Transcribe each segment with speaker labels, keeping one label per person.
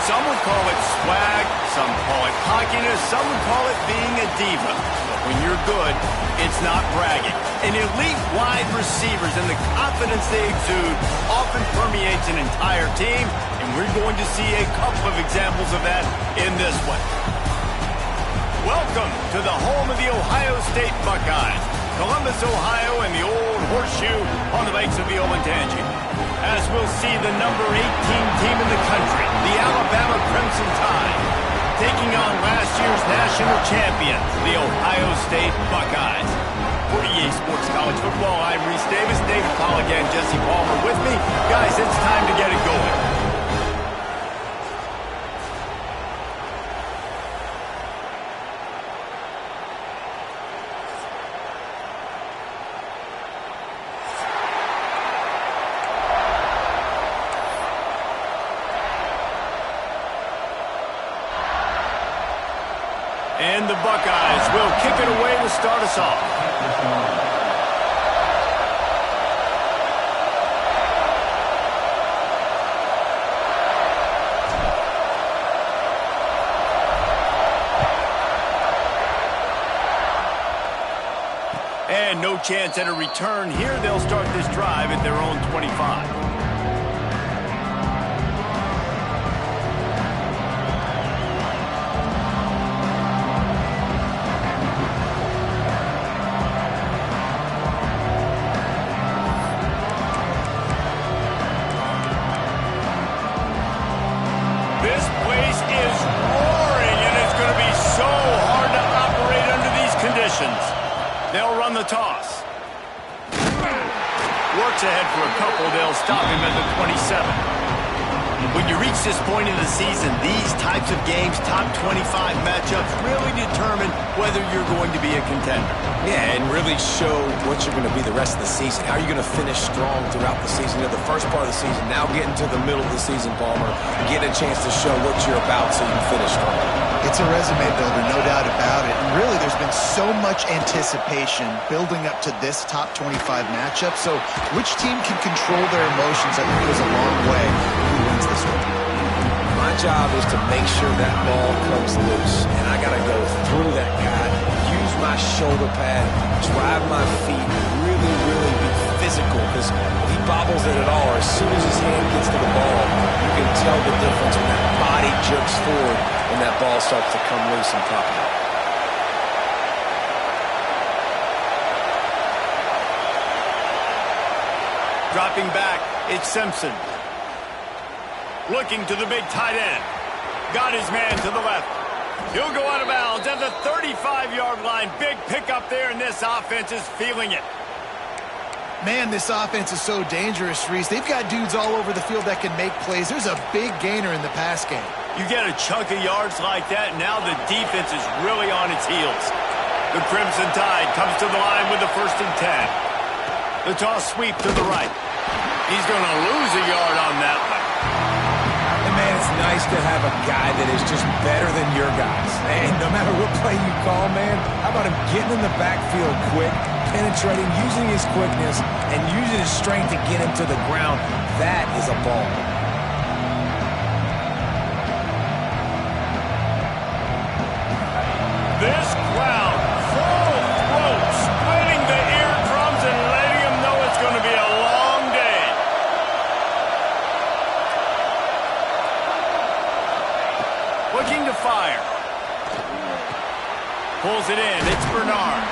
Speaker 1: Some would call it swag, some call it cockiness, some would call it being a diva. But when you're good, it's not bragging. And elite wide receivers and the confidence they exude often permeates an entire team, and we're going to see a couple of examples of that in this one. Welcome to the home of the Ohio State Buckeyes, Columbus, Ohio, and the old horseshoe on the banks of the Olentangy. As we'll see the number 18 team in the country, the Alabama Crimson Tide, taking on last year's national champions, the Ohio State Buckeyes. For EA Sports College Football, I'm Reese Davis, David Polligan, Jesse Palmer with me. Guys, it's time to get it going. And the Buckeyes will kick it away to start us off. And no chance at a return here. They'll start this drive at their own 25. This place is roaring, and it's going to be so hard to operate under these conditions. They'll run the toss. Works ahead for a couple. They'll stop him at the 27. When you reach this point in the season, these types of games, top 25 matchups, really determine whether you're going to be a contender.
Speaker 2: Yeah, and really show what you're going to be the rest of the season. How are you going to finish strong throughout the season? You know, the first part of the season, now getting to the middle of the season, Palmer, get a chance to show what you're about so you can finish strong.
Speaker 3: It's a resume builder, no doubt about it. And really, there's been so much anticipation building up to this top 25 matchup. So which team can control their emotions, I think, goes a long way who wins this one.
Speaker 2: My job is to make sure that ball comes loose, and I got to go through that guy, use my shoulder pad, drive my feet, really be physical, because if he bobbles it at all, or as soon as his hand gets to the ball, you can tell the difference when that body jerks forward when that ball starts to come loose and pop out.
Speaker 1: Dropping back, it's Simpson. Looking to the big tight end. Got his man to the left. He'll go out of bounds at the 35-yard line. Big pickup there, and this offense is feeling it.
Speaker 3: Man, this offense is so dangerous, Reese. They've got dudes all over the field that can make plays. There's a big gainer in the pass game.
Speaker 1: You get a chunk of yards like that, now the defense is really on its heels. The Crimson Tide comes to the line with the 1st and 10. The toss sweep to the right. He's going to lose a yard on that one.
Speaker 2: And man, it's nice to have a guy that is just better than your guys. And no matter what play you call, man, how about him getting in the backfield quick, penetrating, using his quickness, and using his strength to get him to the ground? That is a ball.
Speaker 1: This crowd, full throat, splitting the eardrums and letting them know it's going to be a long day. fire. Pulls it in. It's Bernard.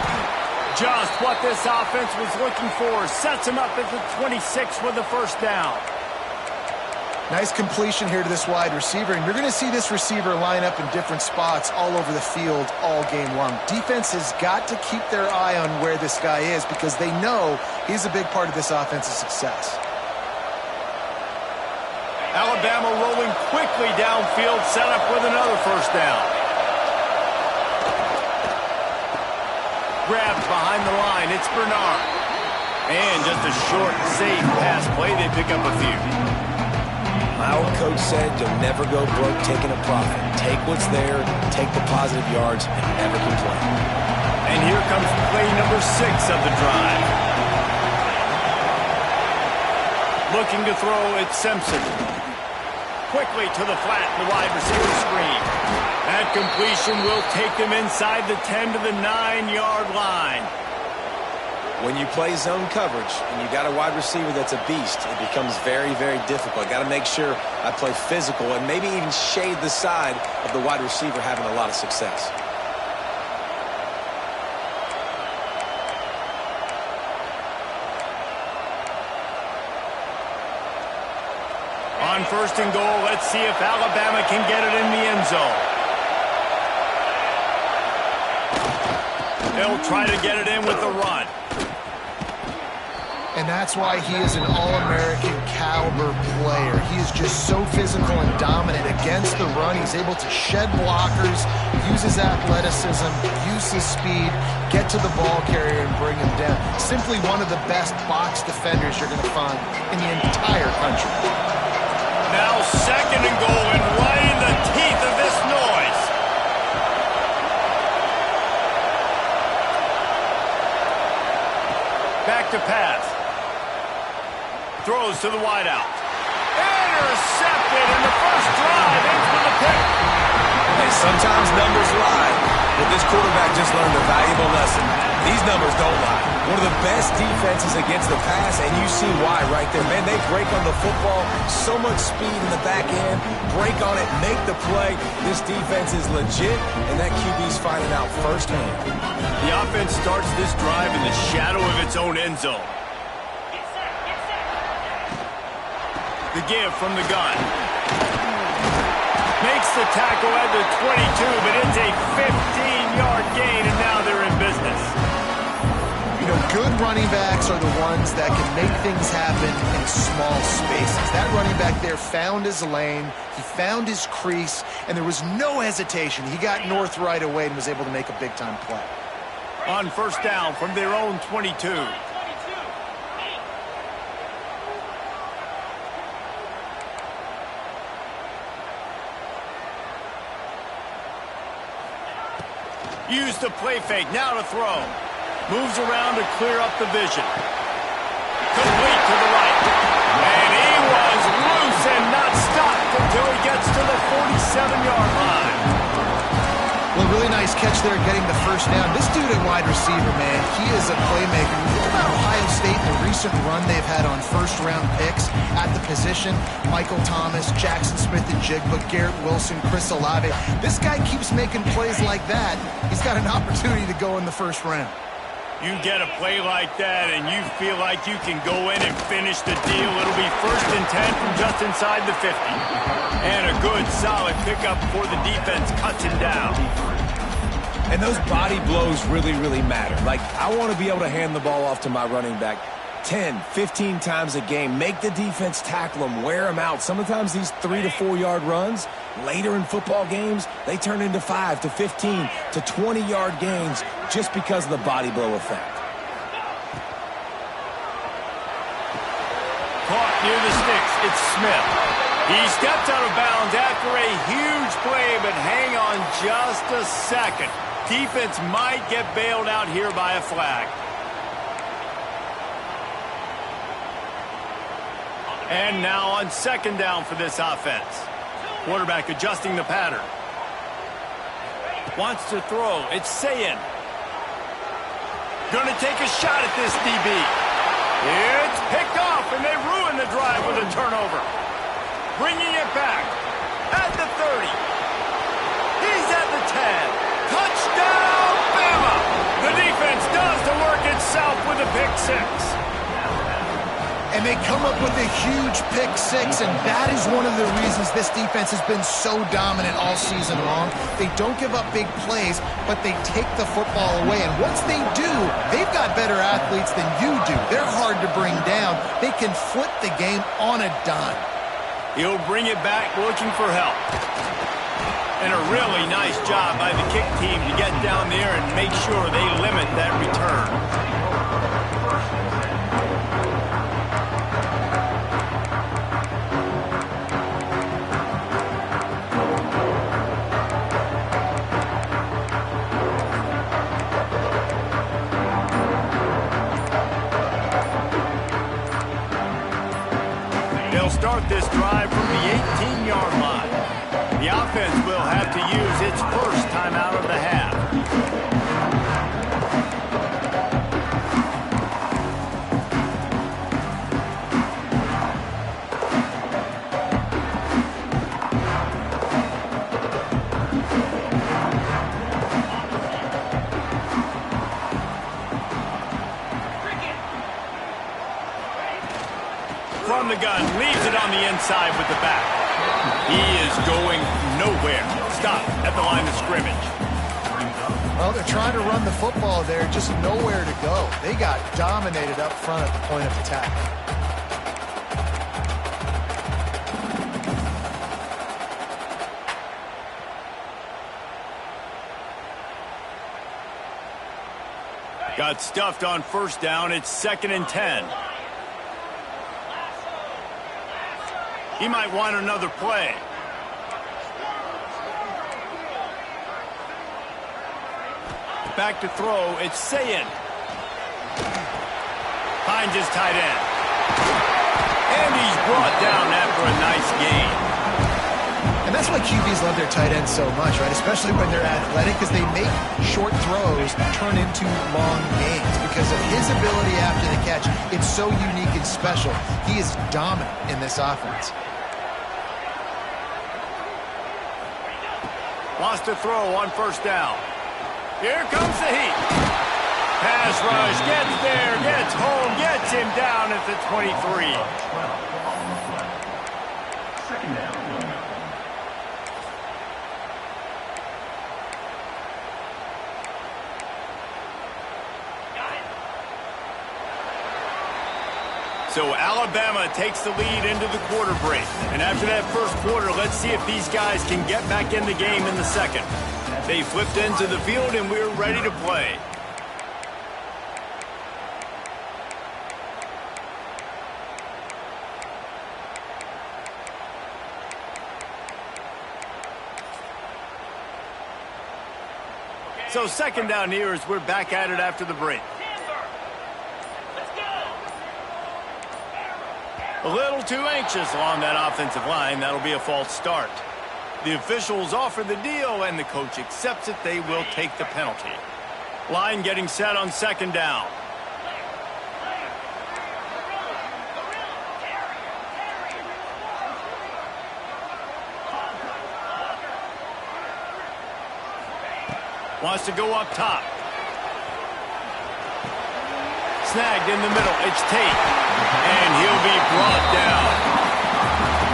Speaker 1: Just what this offense was looking for. Sets him up at the 26 with the first down.
Speaker 3: Nice completion here to this wide receiver, and you're going to see this receiver line up in different spots all over the field all game long. Defense has got to keep their eye on where this guy is because they know he's a big part of this offense's success.
Speaker 1: Alabama rolling quickly downfield, set up with another first down. Grabbed behind the line, it's Bernard. And just a short, safe pass play, they pick up a few.
Speaker 2: My old coach said you'll never go broke taking a profit. Take what's there, take the positive yards, and never complain.
Speaker 1: And here comes play number 6 of the drive. Looking to throw, it's Simpson. Quickly to the flat, the wide receiver screen. That completion will take them inside the 10 to the 9-yard line.
Speaker 2: When you play zone coverage and you got a wide receiver that's a beast, it becomes very, very difficult. Got to make sure I play physical and maybe even shade the side of the wide receiver having a lot of success.
Speaker 1: On first and goal, let's see if Alabama can get it in the end zone. They'll try to get it in with the run.
Speaker 3: And that's why he is an all-American caliber player. He is just so physical and dominant against the run. He's able to shed blockers, use his athleticism, use his speed, get to the ball carrier and bring him down. Simply one of the best box defenders you're going to find in the entire country.
Speaker 1: Now second and goal and right in the teeth of this noise. Back to pass. Throws to the wideout. Intercepted in the first drive. In for the pick.
Speaker 2: Hey, sometimes numbers lie, but this quarterback just learned a valuable lesson. These numbers don't lie. One of the best defenses against the pass, and you see why right there. Man, they break on the football, so much speed in the back end, break on it, make the play. This defense is legit, and that QB's finding out firsthand.
Speaker 1: The offense starts this drive in the shadow of its own end zone. The give from the gun. Makes the tackle at the 22, but it's a 15-yard gain, and now they're in business.
Speaker 3: You know, good running backs are the ones that can make things happen in small spaces. That running back there found his lane, he found his crease, and there was no hesitation. He got north right away and was able to make a big-time play.
Speaker 1: On first down from their own 22. Use the play fake, now to throw. Moves around to clear up the vision. Complete to the right. And he was loose and not stopped until he gets to the 47-yard line.
Speaker 3: Well, really nice catch there getting the first down. This dude at wide receiver, man, he is a playmaker. You think about Ohio State, the recent run they've had on first-round picks at the position. Michael Thomas, Jackson Smith-Njigba, Garrett Wilson, Chris Olave. This guy keeps making plays like that. He's got an opportunity to go in the first round.
Speaker 1: You get a play like that and you feel like you can go in and finish the deal. It'll be 1st and 10 from just inside the 50. And a good, solid pickup before the defense cuts him down.
Speaker 2: And those body blows really, really matter. Like, I want to be able to hand the ball off to my running back 10, 15 times a game. Make the defense tackle them, wear them out. Sometimes these 3 to 4 yard runs, later in football games, they turn into 5 to 15 to 20-yard gains just because of the body blow effect.
Speaker 1: Caught near the sticks, it's Smith. He stepped out of bounds after a huge play, but hang on just a second. Defense might get bailed out here by a flag. And now on second down for this offense. Quarterback adjusting the pattern. Wants to throw. It's Sayin. Going to take a shot at this DB. It's picked off, and they ruin the drive with a turnover. Bringing it back at the 30. He the pick six.
Speaker 3: And they come up with a huge pick six, and that is one of the reasons this defense has been so dominant all season long. They don't give up big plays, but they take the football away. And once they do, they've got better athletes than you do. They're hard to bring down. They can flip the game on a dime.
Speaker 1: He'll bring it back looking for help. And a really nice job by the kick team to get down there and make sure they limit that return. Start this drive from the 18-yard line. The offense will have to use its first timeout of the half. From the gun, leaves it on the inside with the back. He is going nowhere. Stop at the line of scrimmage.
Speaker 3: Well, they're trying to run the football there, just nowhere to go. They got dominated up front at the point of attack.
Speaker 1: Got stuffed on first down. It's 2nd and 10. He might want another play. Back to throw. It's Sayin. Finds his tight end. And he's brought down after a nice gain.
Speaker 3: And that's why QBs love their tight ends so much, right? Especially when they're athletic, because they make short throws turn into long gains. Because of his ability after the catch, it's so unique and special. He is dominant in this offense.
Speaker 1: Lost a throw on first down. Here comes the heat. Pass rush, gets there, gets home, gets him down at the 23.
Speaker 4: Second down.
Speaker 1: So Alabama takes the lead into the quarter break. And after that first quarter, let's see if these guys can get back in the game in the second. They flipped into the field and we're ready to play. So second down here as we're back at it after the break. A little too anxious along that offensive line. That'll be a false start. The officials offer the deal, and the coach accepts it. They will take the penalty. Line getting set on second down. Wants to go up top. Snagged in the middle. It's Tate. And he'll be brought down.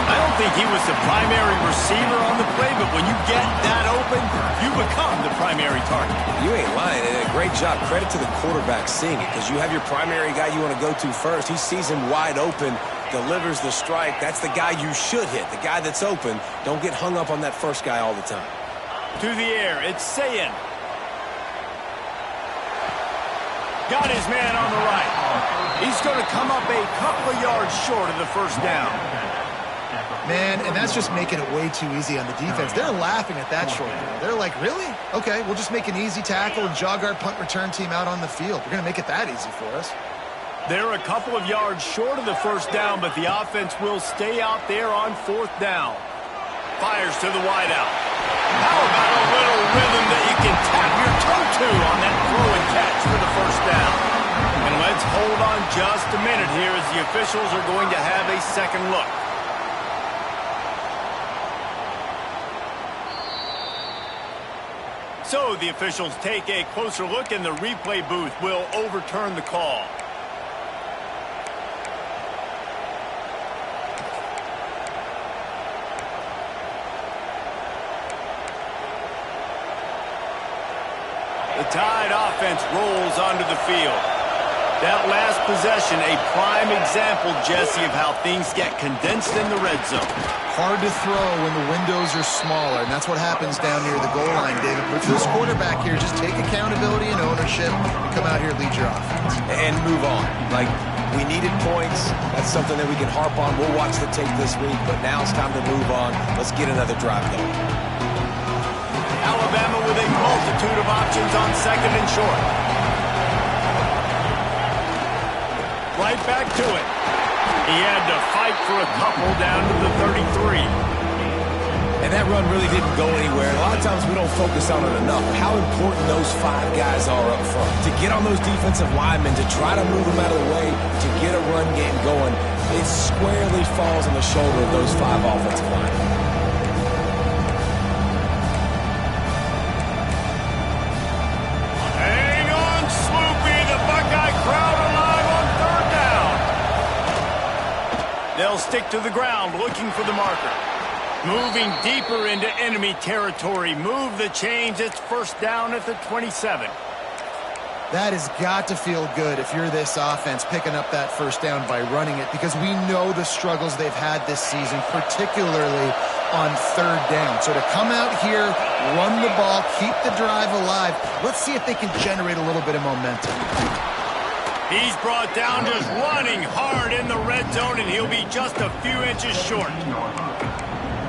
Speaker 1: I don't think he was the primary receiver on the play, but when you get that open, you become the primary target.
Speaker 2: You ain't lying. And a great job. Credit to the quarterback seeing it, because you have your primary guy you want to go to first. He sees him wide open, delivers the strike. That's the guy you should hit, the guy that's open. Don't get hung up on that first guy all the time.
Speaker 1: To the air, it's Sayin. Got his man on the right. He's going to come up a couple of yards short of the first down.
Speaker 3: Man, and that's just making it way too easy on the defense. They're laughing at that short down. They're like, really? Okay, we'll just make an easy tackle and jog our punt return team out on the field. We're going to make it that easy for us.
Speaker 1: They're a couple of yards short of the first down, but the offense will stay out there on fourth down. Fires to the wideout. How about a little rhythm that you can tap your toe to on that throw and catch for the first down? And let's hold on just a minute here as the officials are going to have a second look. So the officials take a closer look, and the replay booth will overturn the call. The Tide offense rolls onto the field. That last possession, a prime example, Jesse, of how things get condensed in the red zone.
Speaker 3: Hard to throw when the windows are smaller, and that's what happens down near the goal line, David. But for this quarterback here, just take accountability and ownership and come out here and lead your offense.
Speaker 2: And move on. Like, we needed points. That's something that we can harp on. We'll watch the tape this week, but now it's time to move on. Let's get another drive going.
Speaker 1: Alabama with a multitude of options on second and short. Right back to it. He had to fight for a couple down to the 33.
Speaker 2: And that run really didn't go anywhere. A lot of times we don't focus on it enough. How important those 5 guys are up front. To get on those defensive linemen, to try to move them out of the way, to get a run game going, it squarely falls on the shoulder of those 5 offensive linemen.
Speaker 1: Hang on, Sloopy. The Buckeye crowd alive on third down. They'll stick to the ground looking for the marker. Moving deeper into enemy territory. Move the chains. It's first down at the 27.
Speaker 3: That has got to feel good if you're this offense picking up that first down by running it, because we know the struggles they've had this season, particularly on third down. So to come out here, run the ball, keep the drive alive, let's see if they can generate a little bit of momentum.
Speaker 1: He's brought down just running hard in the red zone, and he'll be just a few inches short.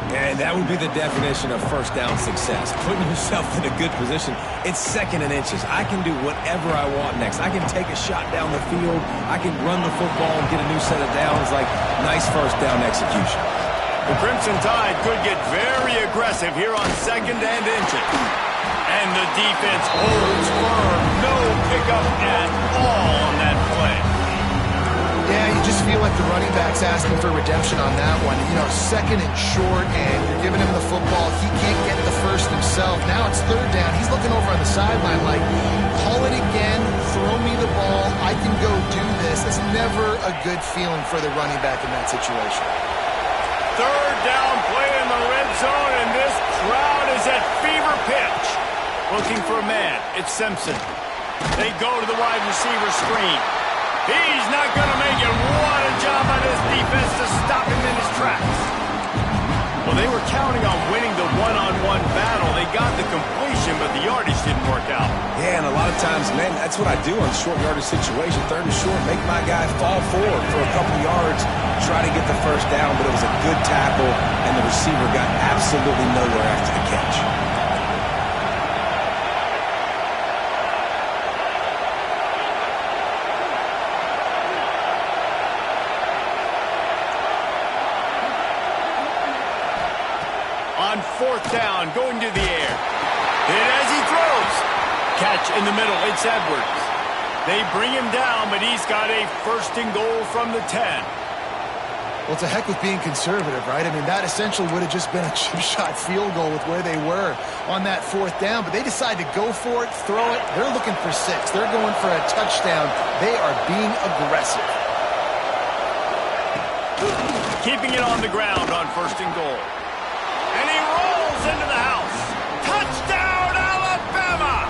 Speaker 2: And that would be the definition of first down success. Putting yourself in a good position. It's second and inches. I can do whatever I want next. I can take a shot down the field. I can run the football and get a new set of downs. Like, nice first down execution.
Speaker 1: The Crimson Tide could get very aggressive here on second and inches. And the defense holds firm. No pickup at all on that play.
Speaker 3: Yeah, you just feel like the running back's asking for redemption on that one. You know, second and short, and you're giving him the football. He can't get the first himself. Now it's third down. He's looking over on the sideline like, call it again, throw me the ball, I can go do this. It's never a good feeling for the running back in that situation.
Speaker 1: Third down play in the red zone, and this crowd is at fever pitch. Looking for a man. It's Simpson. They go to the wide receiver screen. He's not going to make it. What a job by this defense to stop him in his tracks. Well, they were counting on winning the one-on-one battle. They got the completion, but the yardage didn't work out.
Speaker 2: Yeah, and a lot of times, man, that's what I do on short yardage situation. Third and short, make my guy fall forward for a couple yards, try to get the first down, but it was a good tackle, and the receiver got absolutely nowhere after the catch.
Speaker 1: On fourth down, going to the air. Hit as he throws. Catch in the middle. It's Edwards. They bring him down, but he's got a first and goal from the 10.
Speaker 3: Well, it's a heck with being conservative, right? I mean, that essentially would have just been a chip shot field goal with where they were on that fourth down, but they decide to go for it, throw it. They're looking for 6. They're going for a touchdown. They are being aggressive.
Speaker 1: Keeping it on the ground on first and goal. And he rolls into the house. Touchdown, Alabama!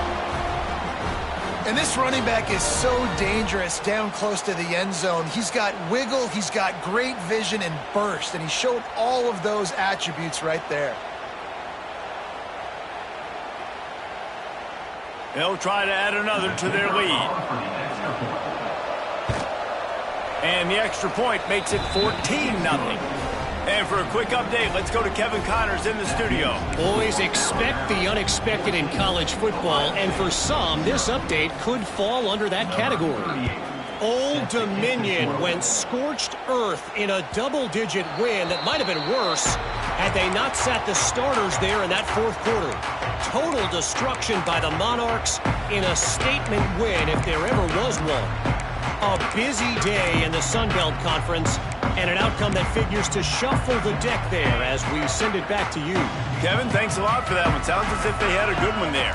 Speaker 3: And this running back is so dangerous down close to the end zone. He's got wiggle, he's got great vision and burst, and he showed all of those attributes right there.
Speaker 1: They'll try to add another to their lead. And the extra point makes it 14-0. And for a quick update, let's go to Kevin Connors in the studio.
Speaker 4: Boys, expect the unexpected in college football, and for some, this update could fall under that category. Old Dominion went scorched earth in a double-digit win that might have been worse had they not sat the starters there in that fourth quarter. Total destruction by the Monarchs in a statement win if there ever was one. A busy day in the Sun Belt Conference, and an outcome that figures to shuffle the deck there as we send it back to you.
Speaker 1: Kevin, thanks a lot for that one. Sounds as if they had a good one there.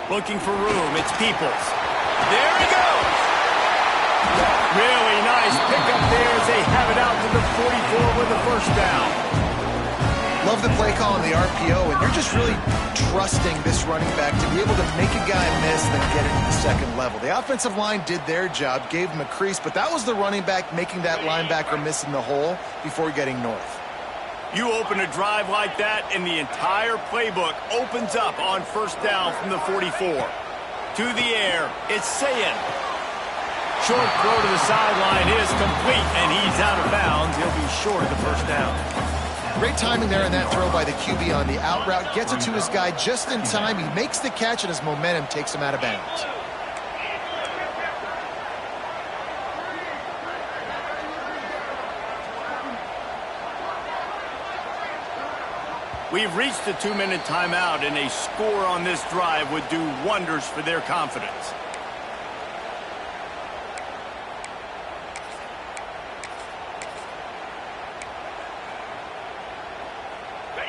Speaker 1: Looking for room. It's Peoples. There he goes. Really nice pickup there as they have it out to the 44 with the first down.
Speaker 3: Love the play call on the RPO, and you're just really trusting this running back to be able to make a guy miss, then get into the second level. The offensive line did their job, gave him a crease, but that was the running back making that linebacker miss in the hole before getting north.
Speaker 1: You open a drive like that, and the entire playbook opens up on first down from the 44. To the air, it's Sayin. Short throw to the sideline is complete, and he's out of bounds. He'll be short of the first down.
Speaker 3: Great timing there in that throw by the QB on the out route. Gets it to his guy just in time. He makes the catch, and his momentum takes him out of bounds.
Speaker 1: We've reached the 2-minute timeout, and a score on this drive would do wonders for their confidence.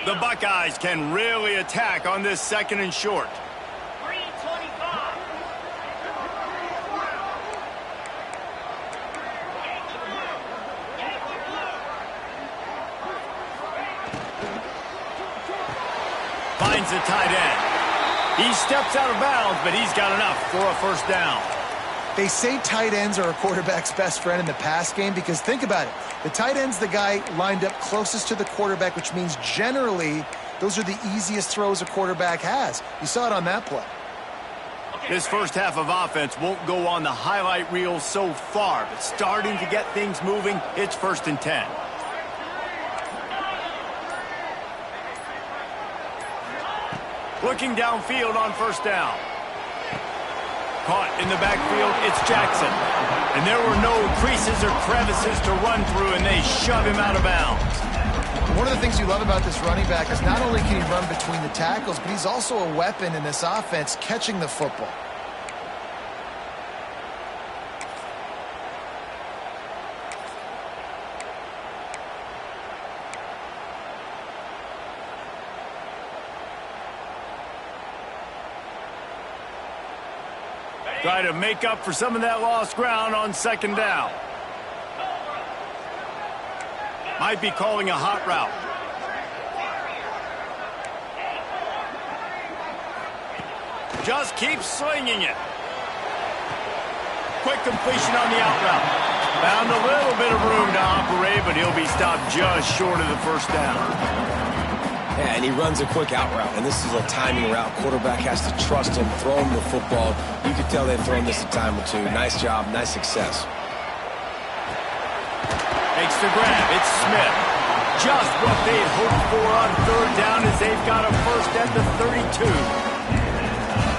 Speaker 1: The Buckeyes can really attack on this second and short.
Speaker 5: 3:25.
Speaker 1: Finds the tight end. He steps out of bounds, but he's got enough for a first down.
Speaker 3: They say tight ends are a quarterback's best friend in the pass game because think about it. The tight end's the guy lined up closest to the quarterback, which means generally those are the easiest throws a quarterback has. You saw it on that play.
Speaker 1: This first half of offense won't go on the highlight reel so far, but starting to get things moving, it's 1st and 10. Looking downfield on first down. Caught in the backfield, it's Jackson. And there were no creases or crevices to run through, and they shove him out of bounds.
Speaker 3: One of the things you love about this running back is not only can he run between the tackles, but he's also a weapon in this offense catching the football.
Speaker 1: Try to make up for some of that lost ground on second down. Might be calling a hot route. Just keep slinging it. Quick completion on the out route. Found a little bit of room to operate, but he'll be stopped just short of the first down.
Speaker 2: Yeah, and he runs a quick out route, and this is a timing route. Quarterback has to trust him, throw him the football. You can tell they've thrown this a time or two. Nice job, nice success.
Speaker 1: Makes the grab. It's Smith. Just what they'd hoped for on third down as they've got a first at the 32.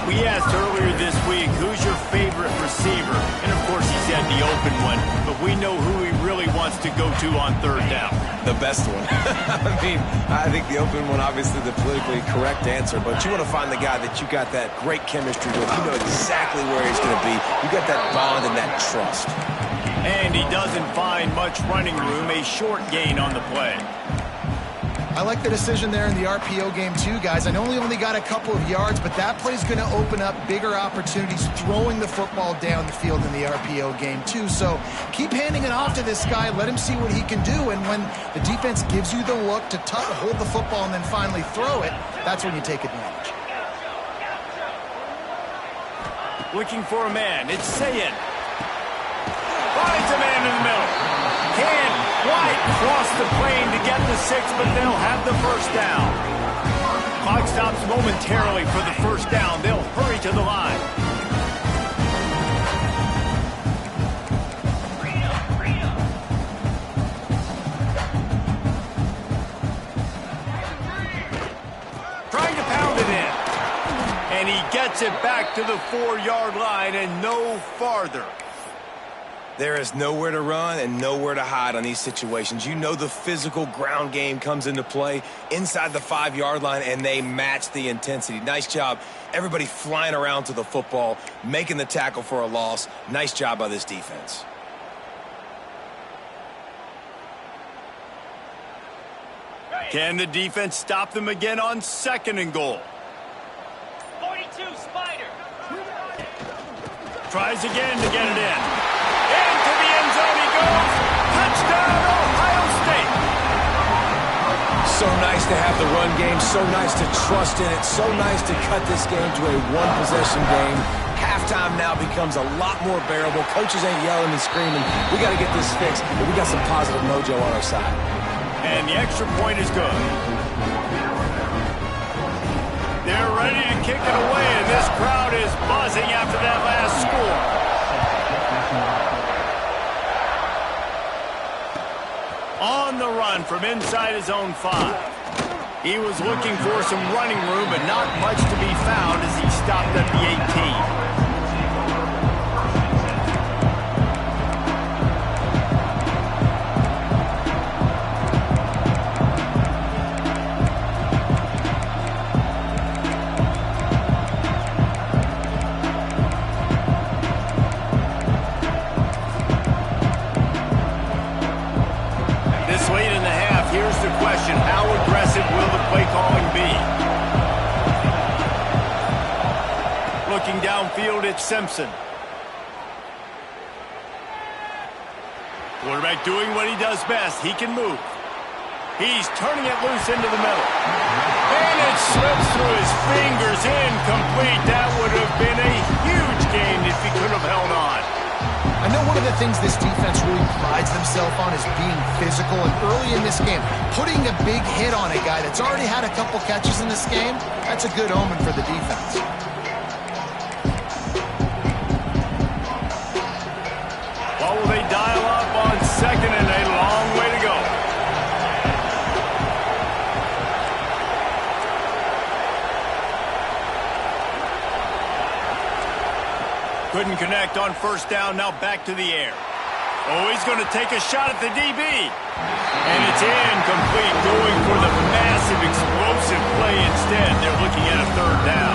Speaker 1: We asked earlier this week, who's your favorite receiver? And, of course, he said the open one, but we know who he really wants to go to on third down.
Speaker 2: The best one. I mean, I think the open one, obviously the politically correct answer, but you want to find the guy that you got that great chemistry with. You know exactly where he's going to be. You got that bond and that trust.
Speaker 1: And he doesn't find much running room, a short gain on the play.
Speaker 3: I like the decision there in the RPO game too, guys. I know he only got a couple of yards, but that play's going to open up bigger opportunities throwing the football down the field in the RPO game too. So keep handing it off to this guy. Let him see what he can do. And when the defense gives you the look to hold the football and then finally throw it, that's when you take advantage.
Speaker 1: Looking for a man. It's Sayin. Finds a man in the middle. Can White cross the plane to get the 6, but they'll have the first down. Clock stops momentarily for the first down. They'll hurry to the line. Trying to pound it in. And he gets it back to the 4-yard line and no farther.
Speaker 2: There is nowhere to run and nowhere to hide on these situations. You know the physical ground game comes into play inside the 5-yard line, and they match the intensity. Nice job. Everybody flying around to the football, making the tackle for a loss. Nice job by this defense.
Speaker 1: Can the defense stop them again on 2nd and goal?
Speaker 5: 42, Spider.
Speaker 1: Tries again to get it in. Into the end zone he goes. Touchdown, Ohio State.
Speaker 2: So nice to have the run game, so nice to trust in it, so nice to cut this game to a one-possession game. Halftime now becomes a lot more bearable. Coaches ain't yelling and screaming. We got to get this fixed, but we got some positive mojo on our side.
Speaker 1: And the extra point is good. They're ready to kick it away, and this crowd is buzzing after that last score. On the run from inside his own 5. He was looking for some running room, but not much to be found as he stopped at the 18. How aggressive will the play calling be? Looking downfield, it's Simpson. Quarterback doing what he does best. He can move. He's turning it loose into the middle. And it slips through his fingers, incomplete. That would have been a huge gain if he could have held on.
Speaker 3: I know one of the things this defense really prides themselves on is being physical, and early in this game, putting a big hit on a guy that's already had a couple catches in this game, that's a good omen for the defense.
Speaker 1: What will they dial up on second and a long way to go? Couldn't connect on first down, now back to the air. Oh, he's going to take a shot at the DB. And it's incomplete, going for the massive explosive play instead. They're looking at a third down.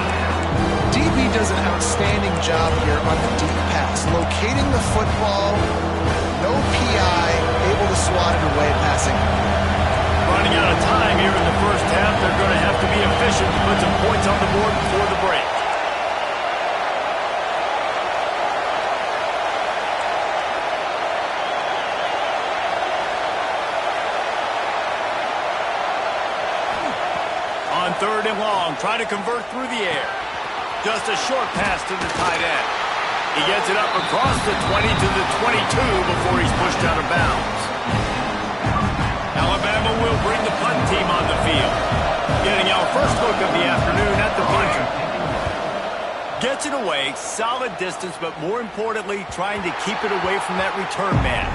Speaker 3: DB does an outstanding job here on the deep pass, locating the football, no PI, able to swat it away passing.
Speaker 1: Running out of time here in the first half. They're going to have to be efficient to put some points on the board before the break. Third and long, trying to convert through the air. Just a short pass to the tight end. He gets it up across the 20 to the 22 before he's pushed out of bounds. Alabama will bring the punt team on the field. Getting our first look of the afternoon at the punter. Gets it away, solid distance, but more importantly, trying to keep it away from that return man.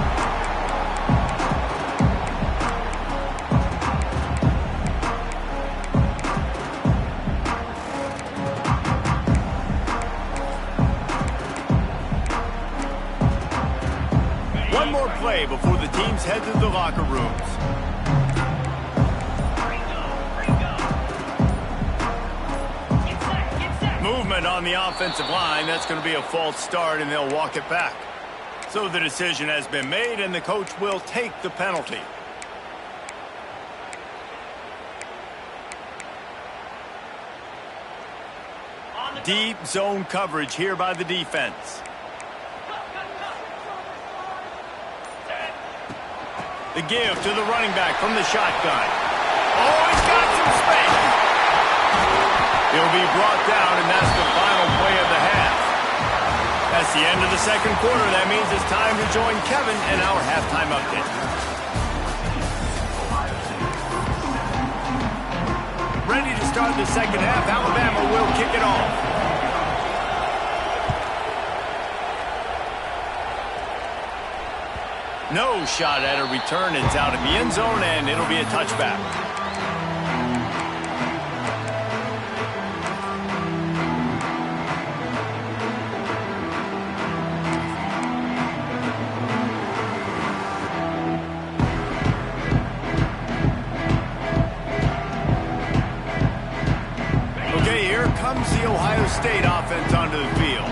Speaker 1: Play before the teams head to the locker rooms. Movement on the offensive line. That's going to be a false start, and they'll walk it back. So the decision has been made, and the coach will take the penalty. Deep zone coverage here by the defense. The give to the running back from the shotgun. Oh, he's got some space. He'll be brought down, and that's the final play of the half. That's the end of the second quarter. That means it's time to join Kevin in our halftime update. Ready to start the second half. Alabama will kick it off. No shot at a return. It's out in the end zone, and it'll be a touchback. Okay, here comes the Ohio State offense onto the field.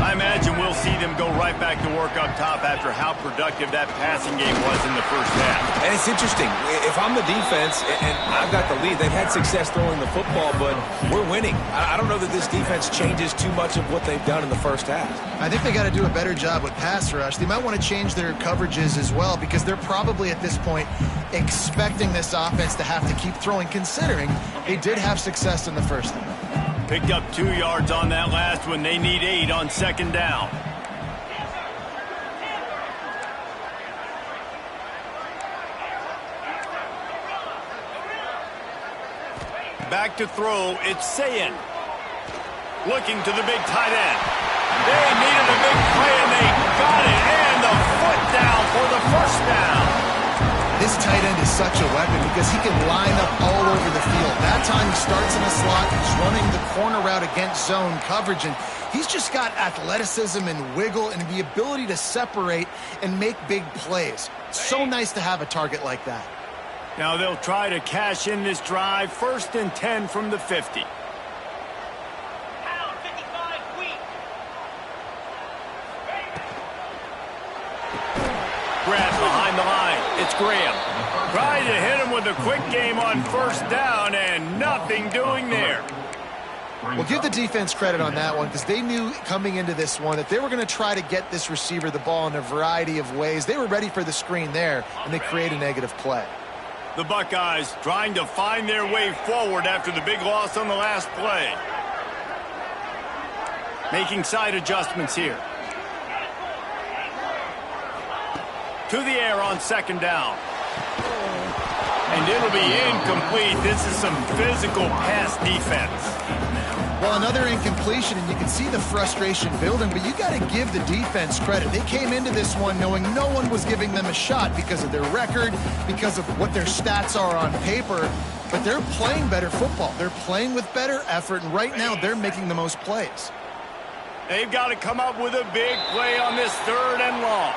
Speaker 1: I imagine we'll see them go right back to work up top after how productive that passing game was in the first half.
Speaker 2: And it's interesting. If I'm the defense and I've got the lead, they've had success throwing the football, but we're winning. I don't know that this defense changes too much of what they've done in the first half.
Speaker 3: I think they got to do a better job with pass rush. They might want to change their coverages as well because they're probably at this point expecting this offense to have to keep throwing, considering they did have success in the first half.
Speaker 1: Picked up 2 yards on that last one. They need 8 on second down. Back to throw, it's Sayin. Looking to the big tight end. They needed a big play, and they got it. And the foot down for the first down.
Speaker 3: This tight end is such a weapon because he can line up all over the field. That time he starts in the slot, he's running the corner route against zone coverage, and he's just got athleticism and wiggle and the ability to separate and make big plays. So nice to have a target like that.
Speaker 1: Now they'll try to cash in this drive. 1st and 10 from the 50.
Speaker 5: Pound 55 weak.
Speaker 1: Grab behind the line. It's Graham. Trying to hit him with a quick game on first down, and nothing doing there.
Speaker 3: Well, give the defense credit on that one because they knew coming into this one that they were going to try to get this receiver the ball in a variety of ways. They were ready for the screen there, and they create a negative play.
Speaker 1: The Buckeyes trying to find their way forward after the big loss on the last play. Making side adjustments here. To the air on second down. And it'll be incomplete. This is some physical pass defense.
Speaker 3: Well, another incompletion, and you can see the frustration building, but you got to give the defense credit. They came into this one knowing no one was giving them a shot because of their record, because of what their stats are on paper, but they're playing better football. They're playing with better effort, and right now they're making the most plays.
Speaker 1: They've got to come up with a big play on this 3rd and long.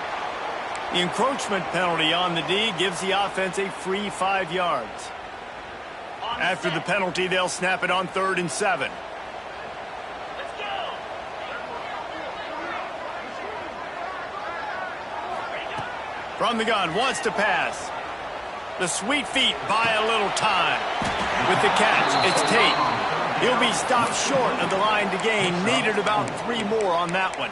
Speaker 1: The encroachment penalty on the D gives the offense a free 5 yards. After the penalty, they'll snap it on 3rd and 7. From the gun, wants to pass. The sweet feet buy a little time. With the catch, it's Tate. He'll be stopped short of the line to gain. Needed about 3 more on that one.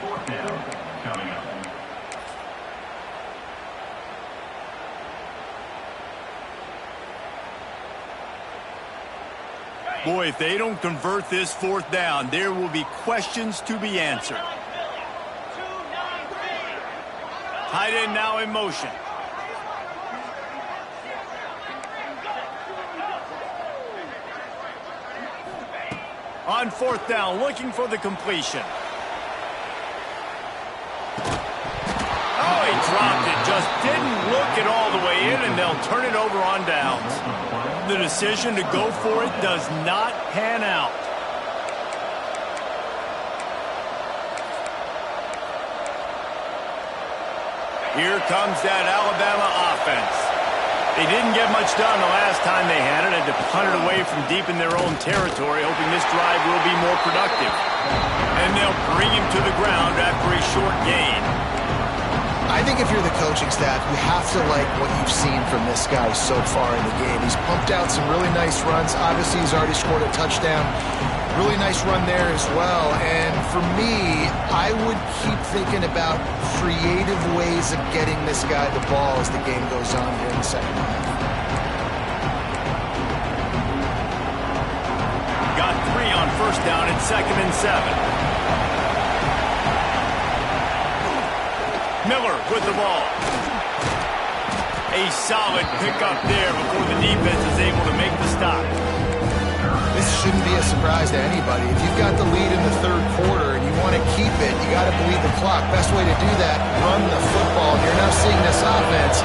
Speaker 1: Boy, if they don't convert this 4th down, there will be questions to be answered. Tight end now in motion. On 4th down, looking for the completion. Oh, he dropped it. Just didn't look it all the way in, and they'll turn it over on downs. The decision to go for it does not pan out. Here comes that Alabama offense. They didn't get much done the last time they had it. Had to punt it away from deep in their own territory, hoping this drive will be more productive. And they'll bring him to the ground after a short gain.
Speaker 3: I think if you're the coaching staff, you have to like what you've seen from this guy so far in the game. He's pumped out some really nice runs. Obviously, he's already scored a touchdown. Really nice run there as well. And for me, I would keep thinking about creative ways of getting this guy the ball as the game goes on here in the second half.
Speaker 1: Got 3 on first down and 2nd and 7. Miller with the ball. A solid pickup there before the defense is able to make the stop.
Speaker 3: This shouldn't be a surprise to anybody. If you've got the lead in the 3rd quarter and you want to keep it, you got to bleed the clock. Best way to do that, run the football. And you're now seeing this offense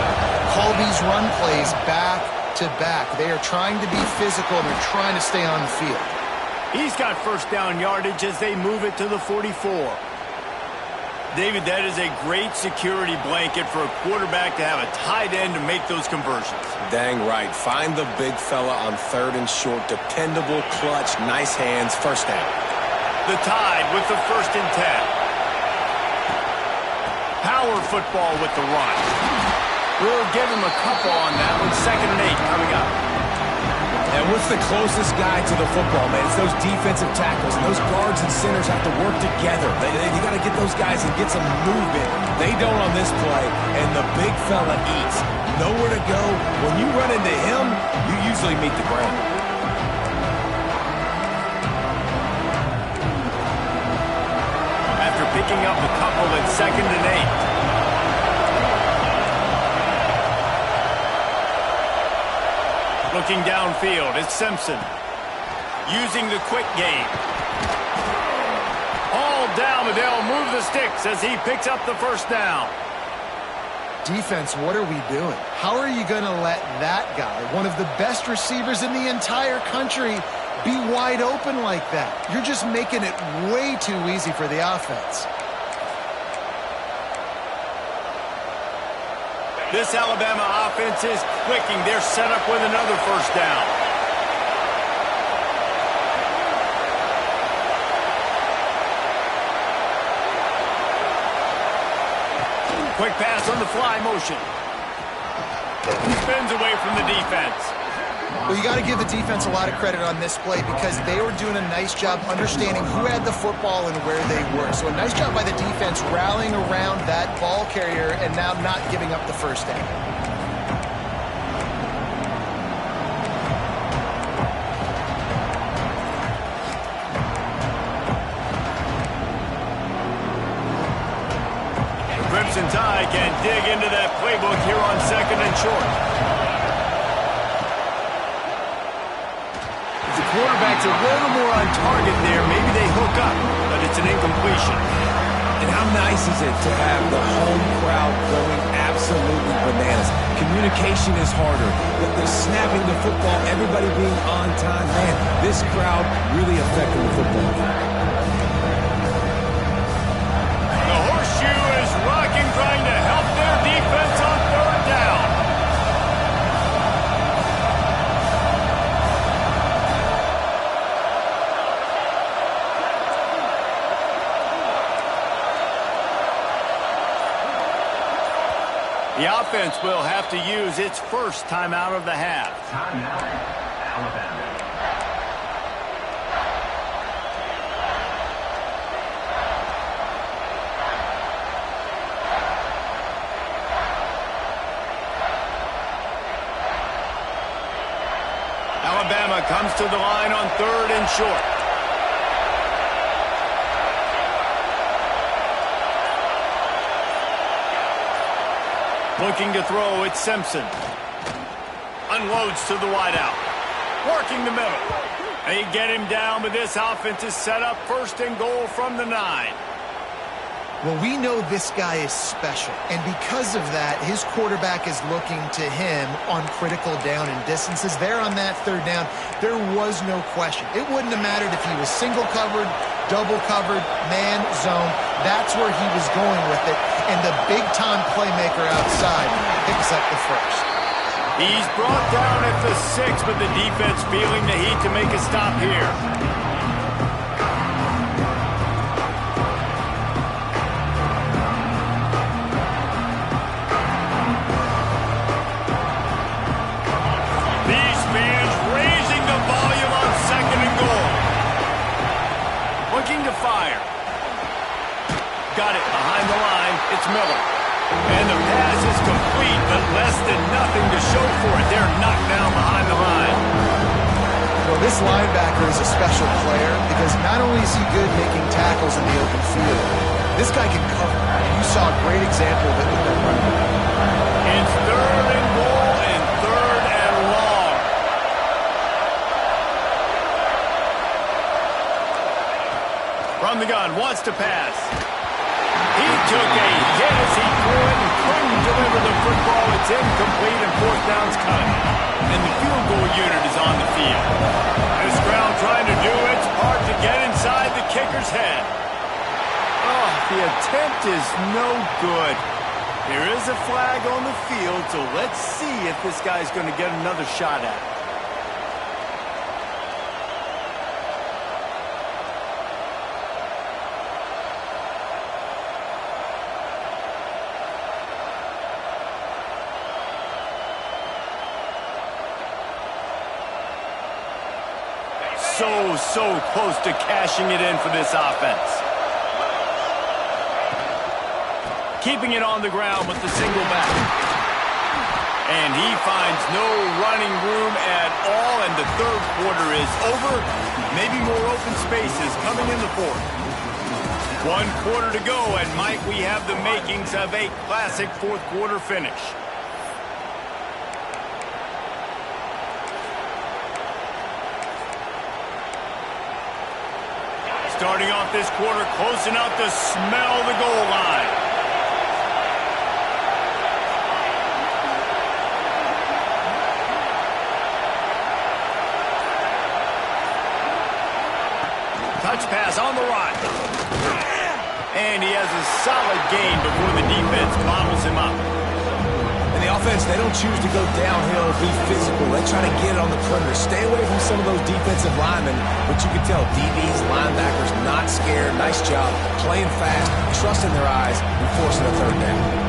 Speaker 3: call these run plays back to back. They are trying to be physical and they're trying to stay on the field.
Speaker 1: He's got first down yardage as they move it to the 44. David, that is a great security blanket for a quarterback to have a tight end to make those conversions.
Speaker 2: Dang right. Find the big fella on 3rd and short. Dependable, clutch, nice hands, first down.
Speaker 1: The Tide with the 1st and 10. Power football with the run. We'll give him a couple on that one. 2nd and 8 coming up.
Speaker 2: And what's the closest guy to the football, man? It's those defensive tackles, and those guards and centers have to work together. You got to get those guys and get some movement. They don't on this play, and the big fella eats. Nowhere to go. When you run into him, you usually meet the ground.
Speaker 1: After picking up a couple at 2nd and 8. Looking downfield, it's Simpson. Using the quick game. All down, but they'll move the sticks as he picks up the first down.
Speaker 3: Defense, what are we doing? How are you going to let that guy, one of the best receivers in the entire country, be wide open like that? You're just making it way too easy for the offense.
Speaker 1: This Alabama offense is clicking. They're set up with another first down. Quick pass on the fly motion. Spins away from the defense.
Speaker 3: Well, you got to give the defense a lot of credit on this play because they were doing a nice job understanding who had the football and where they were. So a nice job by the defense rallying around that ball carrier and now not giving up the first down.
Speaker 1: The Crimson Tide can dig into that playbook here on 2nd and short. Quarterback's a little more on target there. Maybe they hook up, but it's an incompletion.
Speaker 2: And how nice is it to have the home crowd going absolutely bananas? Communication is harder. The snapping the football, everybody being on time. Man, this crowd really affecting the football game.
Speaker 1: The horseshoe is rocking, trying to help their defense on 3rd down. The offense will have to use its first timeout of the half.
Speaker 6: Timeout, Alabama.
Speaker 1: Alabama comes to the line on 3rd and short. Looking to throw, it's Simpson. Unloads to the wideout. Working the middle. They get him down, but this offense is set up 1st and goal from the 9.
Speaker 3: Well, we know this guy is special, and because of that, his quarterback is looking to him on critical down and distances. There on that 3rd down, there was no question. It wouldn't have mattered if he was single covered, double covered, man, zone. That's where he was going with it, and the big-time playmaker outside picks up the first.
Speaker 1: He's brought down at the 6, but the defense feeling the heat to make a stop here. These fans raising the volume on 2nd and goal. Looking to fire. Got it behind the line. It's Miller. And the pass is complete, but less than nothing to show for it. They're knocked down behind the line.
Speaker 3: Well, this linebacker is a special player because not only is he good making tackles in the open field, this guy can cover. You saw a great example of it with that running back.
Speaker 1: It's 3rd and goal and 3rd and long. From the gun, wants to pass. He took a hit as he threw it and couldn't deliver the football. It's incomplete and 4th down's coming. And the field goal unit is on the field. This crowd trying to do its part to get inside the kicker's head. Oh, the attempt is no good. There is a flag on the field, so let's see if this guy's going to get another shot at it. so close to cashing it in for this offense. Keeping it on the ground with the single back. And he finds no running room at all, and the third quarter is over. Maybe more open spaces coming in the fourth. 1 quarter to go, and might we have the makings of a classic fourth quarter finish. Starting off this quarter close enough to smell the goal line. Touch pass on the right. And he has a solid gain before the defense bottles him up.
Speaker 2: And the offense, they don't choose to go downhill, be physical. They try to get it on the perimeter. Stay away from some of those defensive linemen. But you can tell DBs, linebackers, not scared. Nice job playing fast, trusting their eyes, and forcing a third down.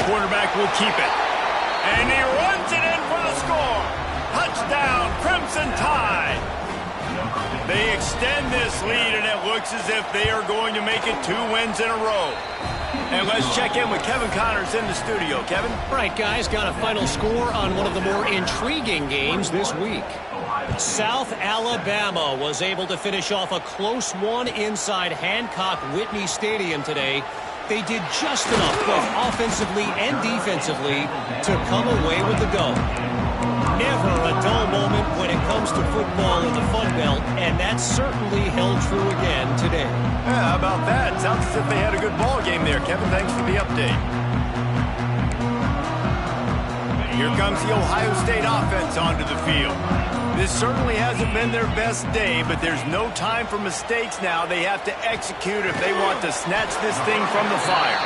Speaker 1: Quarterback will keep it. And he runs it in for the score. Touchdown, Crimson Tide. They extend this lead, and it looks as if they are going to make it 2 wins in a row. And let's check in with Kevin Connors in the studio. Kevin?
Speaker 4: All right, guys, got a final score on one of the more intriguing games this week. South Alabama was able to finish off a close one inside Hancock-Whitney Stadium today. They did just enough, both offensively and defensively, to come away with the dub. Never a dull moment when it comes to football in the Fun Belt, and that certainly held true again today.
Speaker 1: Yeah, how about that? Sounds as if they had a good ball game there. Kevin, thanks for the update. Here comes the Ohio State offense onto the field. This certainly hasn't been their best day, but there's no time for mistakes now. They have to execute if they want to snatch this thing from the fire.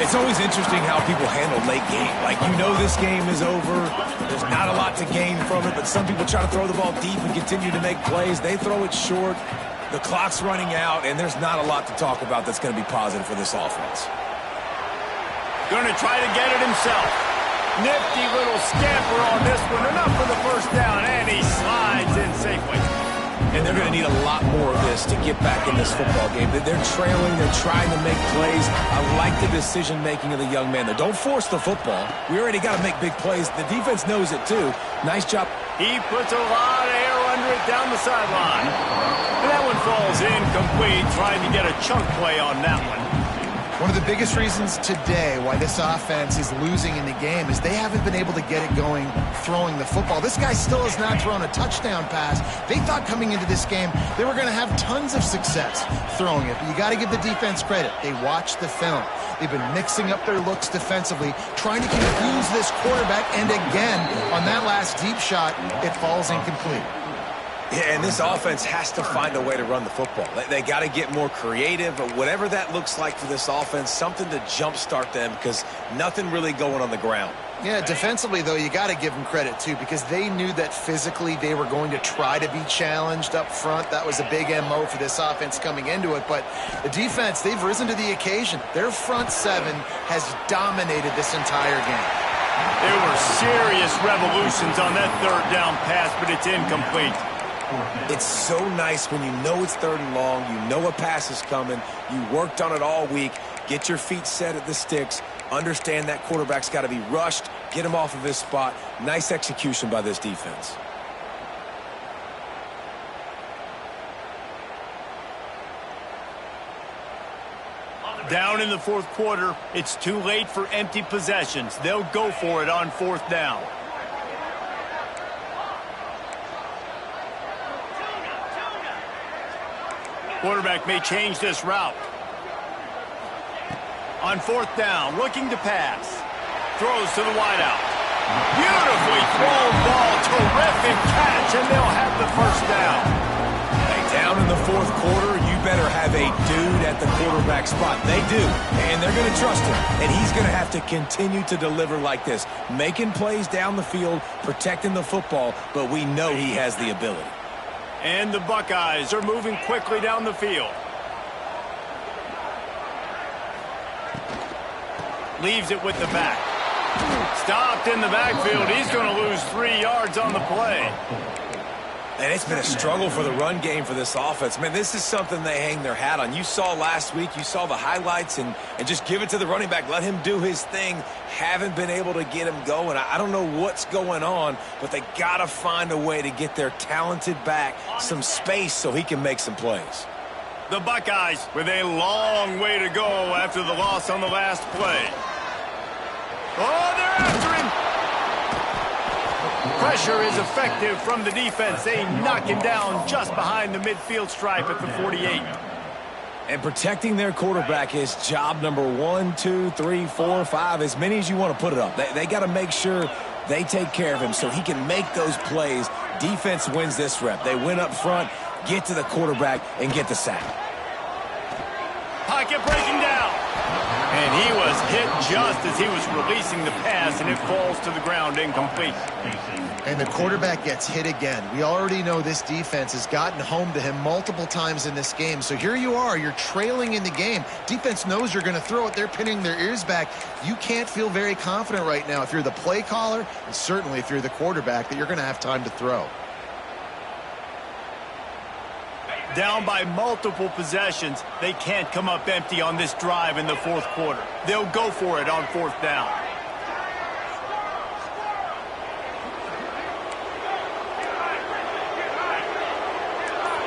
Speaker 2: It's always interesting how people handle late game. Like, you know this game is over. There's not a lot to gain from it, but some people try to throw the ball deep and continue to make plays. They throw it short. The clock's running out, and there's not a lot to talk about that's going to be positive for this offense.
Speaker 1: Going to try to get it himself. Nifty little scamper on this one. Enough for the first down, and he slides in safely.
Speaker 2: And they're going to need a lot more of this to get back in this football game. They're trailing. They're trying to make plays. I like the decision-making of the young man. Don't force the football. We already got to make big plays. The defense knows it, too. Nice job.
Speaker 1: He puts a lot of air under it down the sideline. And that one falls incomplete, trying to get a chunk play on that one.
Speaker 3: One of the biggest reasons today why this offense is losing in the game is they haven't been able to get it going throwing the football. This guy still has not thrown a touchdown pass. They thought coming into this game they were going to have tons of success throwing it, but you got to give the defense credit. They watched the film. They've been mixing up their looks defensively, trying to confuse this quarterback, and again, on that last deep shot, it falls incomplete.
Speaker 2: Yeah, and this offense has to find a way to run the football. They got to get more creative, but whatever that looks like for this offense, something to jumpstart them because nothing really going on the ground.
Speaker 3: Yeah, defensively, though, you got to give them credit, too, because they knew that physically they were going to try to be challenged up front. That was a big MO for this offense coming into it. But the defense, they've risen to the occasion. Their front seven has dominated this entire game.
Speaker 1: There were serious revolutions on that third down pass, but it's incomplete.
Speaker 2: It's so nice when you know it's 3rd and long, you know a pass is coming, you worked on it all week, get your feet set at the sticks, understand that quarterback's got to be rushed, get him off of his spot. Nice execution by this defense.
Speaker 1: Down in the 4th quarter, it's too late for empty possessions. They'll go for it on 4th down. Quarterback may change this route. On 4th down, looking to pass. Throws to the wideout. Beautifully thrown ball. Terrific catch, and they'll have the first down.
Speaker 2: Hey, down in the 4th quarter, you bet better have a dude at the quarterback spot. They do, and they're going to trust him. And he's going to have to continue to deliver like this, making plays down the field, protecting the football, but we know he has the ability.
Speaker 1: And the Buckeyes are moving quickly down the field. Leaves it with the back. Stopped in the backfield. He's going to lose 3 yards on the play.
Speaker 2: And it's been a struggle for the run game for this offense. Man, this is something they hang their hat on. You saw last week, you saw the highlights, and just give it to the running back. Let him do his thing. Haven't been able to get him going. I don't know what's going on, but they got to find a way to get their talented back some space so he can make some plays.
Speaker 1: The Buckeyes with a long way to go after the loss on the last play. Oh, they're after him. Pressure is effective from the defense. They knock him down just behind the midfield stripe at the 48.
Speaker 2: And protecting their quarterback is job number 1, 2, 3, 4, 5, as many as you want to put it up. They got to make sure they take care of him so he can make those plays. Defense wins this rep. They win up front, get to the quarterback, and get the sack.
Speaker 1: Pocket breaking down. And he was hit just as he was releasing the pass, and it falls to the ground incomplete.
Speaker 3: And the quarterback gets hit again. We already know this defense has gotten home to him multiple times in this game. So here you are, you're trailing in the game. Defense knows you're going to throw it. They're pinning their ears back. You can't feel very confident right now if you're the play caller, and certainly if you're the quarterback, that you're going to have time to throw.
Speaker 1: Down by multiple possessions, they can't come up empty on this drive in the fourth quarter. They'll go for it on fourth down.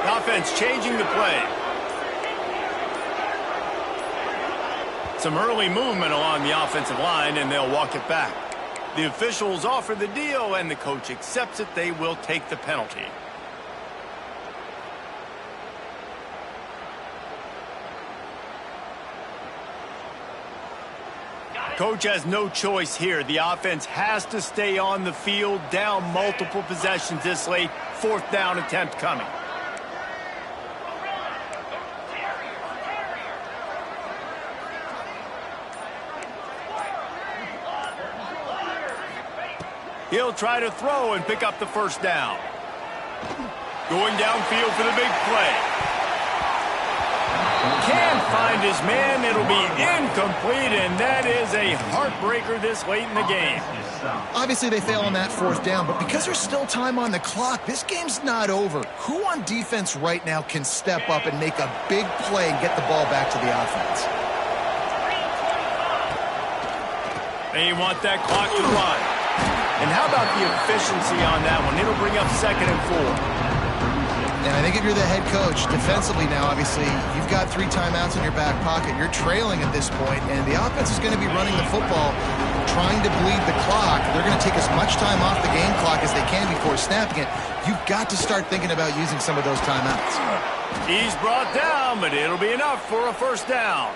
Speaker 1: Offense changing the play. Some early movement along the offensive line, and they'll walk it back. The officials offer the deal, and the coach accepts it. They will take the penalty. Coach has no choice here. The offense has to stay on the field, down multiple possessions this late. Fourth down attempt coming. He'll try to throw and pick up the first down. Going downfield for the big play. Can't find his man. It'll be incomplete, and that is a heartbreaker this late in the game.
Speaker 3: Obviously, they fail on that fourth down, but because there's still time on the clock, this game's not over. Who on defense right now can step up and make a big play and get the ball back to the offense?
Speaker 1: They want that clock to run. And how about the efficiency on that one? It'll bring up 2nd and 4.
Speaker 3: And I think if you're the head coach, defensively now, obviously, you've got 3 timeouts in your back pocket. You're trailing at this point, and the offense is going to be running the football, trying to bleed the clock. They're going to take as much time off the game clock as they can before snapping it. You've got to start thinking about using some of those timeouts.
Speaker 1: He's brought down, but it'll be enough for a first down.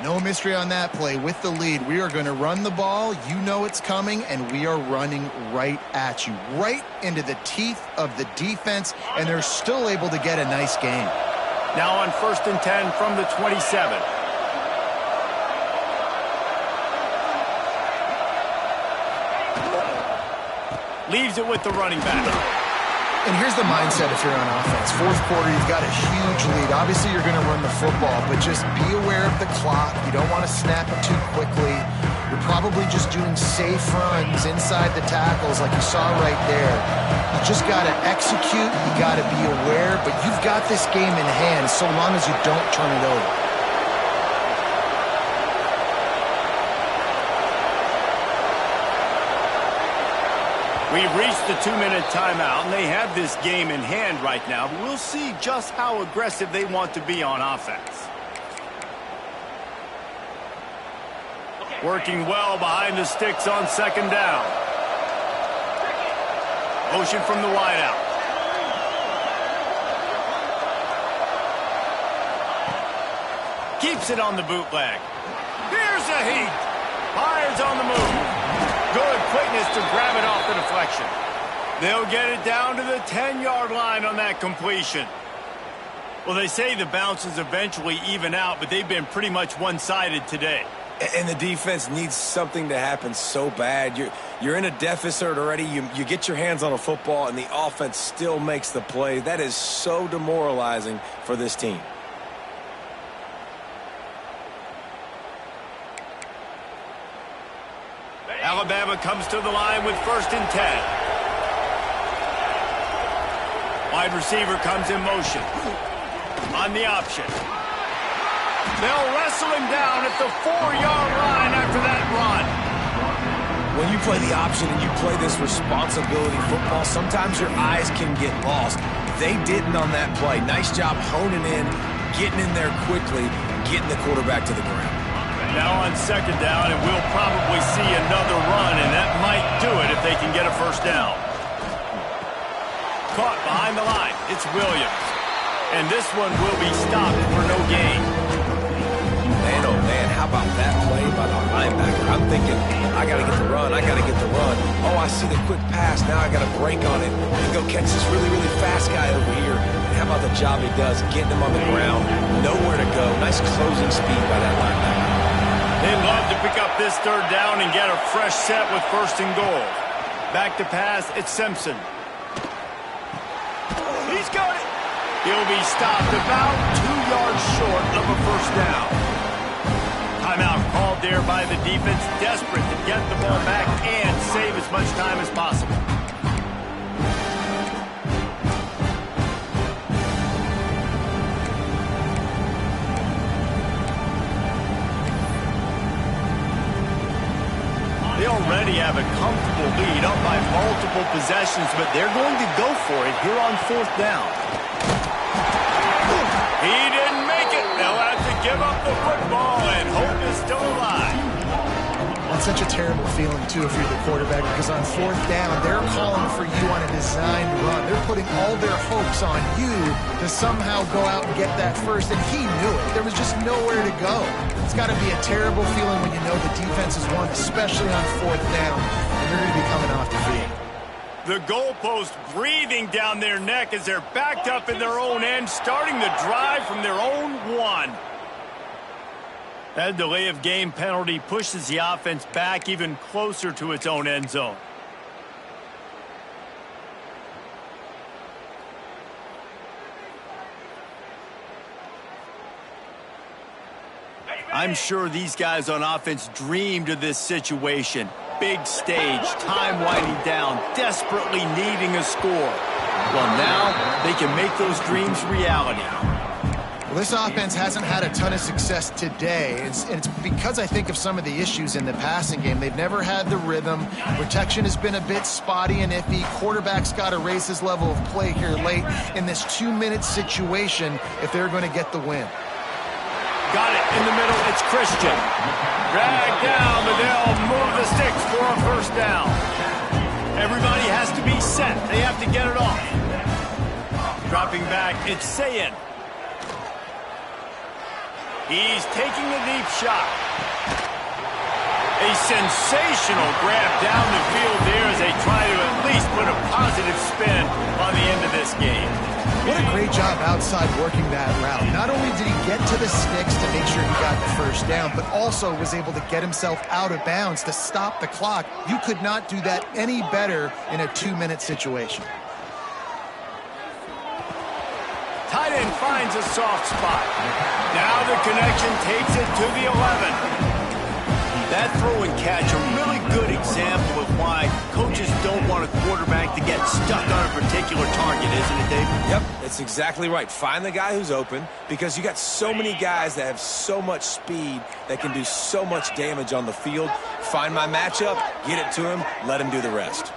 Speaker 3: No mystery on that play. With the lead, we are going to run the ball. You know it's coming, and we are running right at you, right into the teeth of the defense, and they're still able to get a nice gain.
Speaker 1: Now on 1st and 10 from the 27. Leaves it with the running back.
Speaker 3: And here's the mindset if you're on offense. Fourth quarter, you've got a huge lead. Obviously, you're going to run the football, but just be aware of the clock. You don't want to snap it too quickly. You're probably just doing safe runs inside the tackles like you saw right there. You just got to execute. You got to be aware, but you've got this game in hand so long as you don't turn it over.
Speaker 1: We've reached the 2-minute timeout, and they have this game in hand right now. But we'll see just how aggressive they want to be on offense. Working well behind the sticks on 2nd down. Motion from the wideout. Keeps it on the bootleg. Here's a heat. Fires on the move. Good quickness to grab it off the deflection. They'll get it down to the 10-yard line on that completion. Well, they say the bounces eventually even out, but they've been pretty much one-sided today.
Speaker 2: And the defense needs something to happen so bad. You're in a deficit already. You get your hands on a football, and the offense still makes the play. That is so demoralizing for this team.
Speaker 1: Alabama comes to the line with 1st and 10. Wide receiver comes in motion. On the option. They'll wrestle him down at the 4-yard line after that run.
Speaker 2: When you play the option and you play this responsibility football, sometimes your eyes can get lost. They didn't on that play. Nice job honing in, getting in there quickly, getting the quarterback to the ground.
Speaker 1: Now on 2nd down, and we'll probably see another run, and that might do it if they can get a 1st down. Caught behind the line. It's Williams. And this one will be stopped for no gain.
Speaker 2: Man, oh man, how about that play by the linebacker? I'm thinking, I got to get the run, I got to get the run. Oh, I see the quick pass, now I got to break on it and go catch this really, really fast guy over here. And how about the job he does, getting him on the ground, nowhere to go. Nice closing speed by that linebacker.
Speaker 1: They'd love to pick up this 3rd down and get a fresh set with 1st and goal. Back to pass, it's Simpson. He's got it. He'll be stopped about 2 yards short of a 1st down. Timeout called there by the defense, desperate to get the ball back and save as much time as possible. They already have a comfortable lead up by multiple possessions, but they're going to go for it here on 4th down. He didn't make it. They'll have to give up the football, and hope is still alive.
Speaker 3: That's such a terrible feeling, too, if you're the quarterback, because on 4th down, they're calling for you on a designed run. They're putting all their hopes on you to somehow go out and get that 1st, and he knew it. There was just nowhere to go. It's got to be a terrible feeling when you know the defense has won, especially on 4th down, and you're going to be coming off defeat.
Speaker 1: The goalpost breathing down their neck as they're backed up in their own end, starting the drive from their own 1. That delay of game penalty pushes the offense back even closer to its own end zone. I'm sure these guys on offense dreamed of this situation. Big stage, time winding down, desperately needing a score. Well, now they can make those dreams reality.
Speaker 3: Well, this offense hasn't had a ton of success today. It's because I think of some of the issues in the passing game. They've never had the rhythm. Protection has been a bit spotty and iffy. Quarterback's got to raise his level of play here late in this 2-minute situation if they're going to get the win.
Speaker 1: Got it in the middle. It's Christian. Drag down, but they'll move the sticks for a 1st down. Everybody has to be set. They have to get it off. Dropping back, it's Sayin. He's taking a deep shot. A sensational grab down the field there as they try to at least put a positive spin on the end of this game.
Speaker 3: What a great job outside working that route. Not only did he get to the sticks to make sure he got the 1st down, but also was able to get himself out of bounds to stop the clock. You could not do that any better in a 2-minute situation.
Speaker 1: Tight end finds a soft spot. Now the connection takes it to the 11. That throw and catch, a really good example of why coaches don't want a quarterback to get stuck on a particular target, isn't it, Dave?
Speaker 2: Yep, it's exactly right. Find the guy who's open, because you got so many guys that have so much speed that can do so much damage on the field. Find my matchup, get it to him, let him do the rest.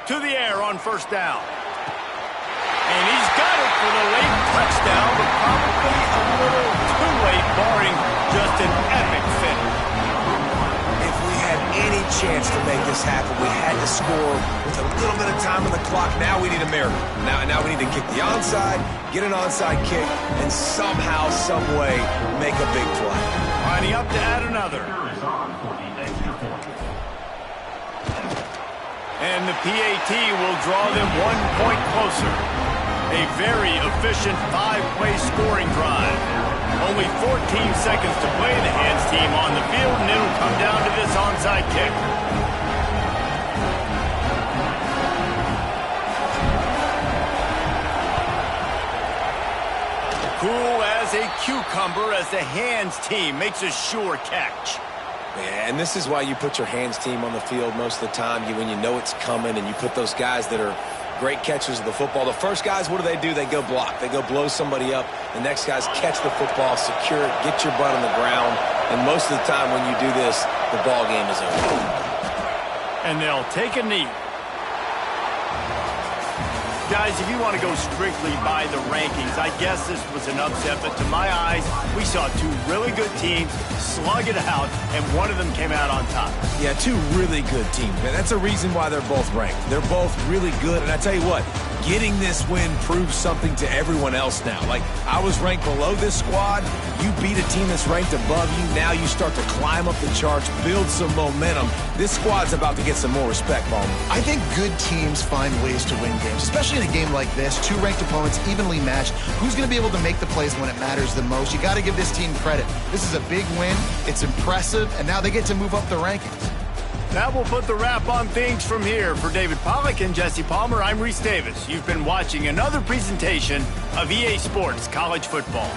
Speaker 1: To the air on 1st down. And he's got it for the late touchdown, but probably a little too late, barring just an epic finish.
Speaker 2: If we had any chance to make this happen, we had to score with a little bit of time on the clock. Now we need a miracle. Now we need to kick the onside, get an onside kick, and somehow, some way, make a big play.
Speaker 1: Lining up to add another. And the PAT will draw them 1 point closer. A very efficient 5-play scoring drive. Only 14 seconds to play. The hands team on the field, and it'll come down to this onside kick. Cool as a cucumber as the hands team makes a sure catch.
Speaker 2: Yeah, and this is why you put your hands team on the field most of the time when you know it's coming, and you put those guys that are great catchers of the football. The first guys, what do? They go block. They go blow somebody up. The next guys catch the football, secure it, get your butt on the ground. And most of the time when you do this, the ball game is over.
Speaker 1: And they'll take a knee. Guys, if you want to go strictly by the rankings, I guess this was an upset, but to my eyes, we saw two really good teams slug it out, and one of them came out on top.
Speaker 2: Yeah, two really good teams, man. That's a reason why they're both ranked. They're both really good, and I tell you what, getting this win proves something to everyone else now. Like, I was ranked below this squad. You beat a team that's ranked above you. Now you start to climb up the charts, build some momentum. This squad's about to get some more respect, Ballman.
Speaker 3: I think good teams find ways to win games, especially in a game like this. Two ranked opponents evenly matched. Who's going to be able to make the plays when it matters the most? You got to give this team credit. This is a big win. It's impressive, and now they get to move up the rankings.
Speaker 1: That will put the wrap on things from here. For David Pollack and Jesse Palmer, I'm Reese Davis. You've been watching another presentation of EA Sports College Football.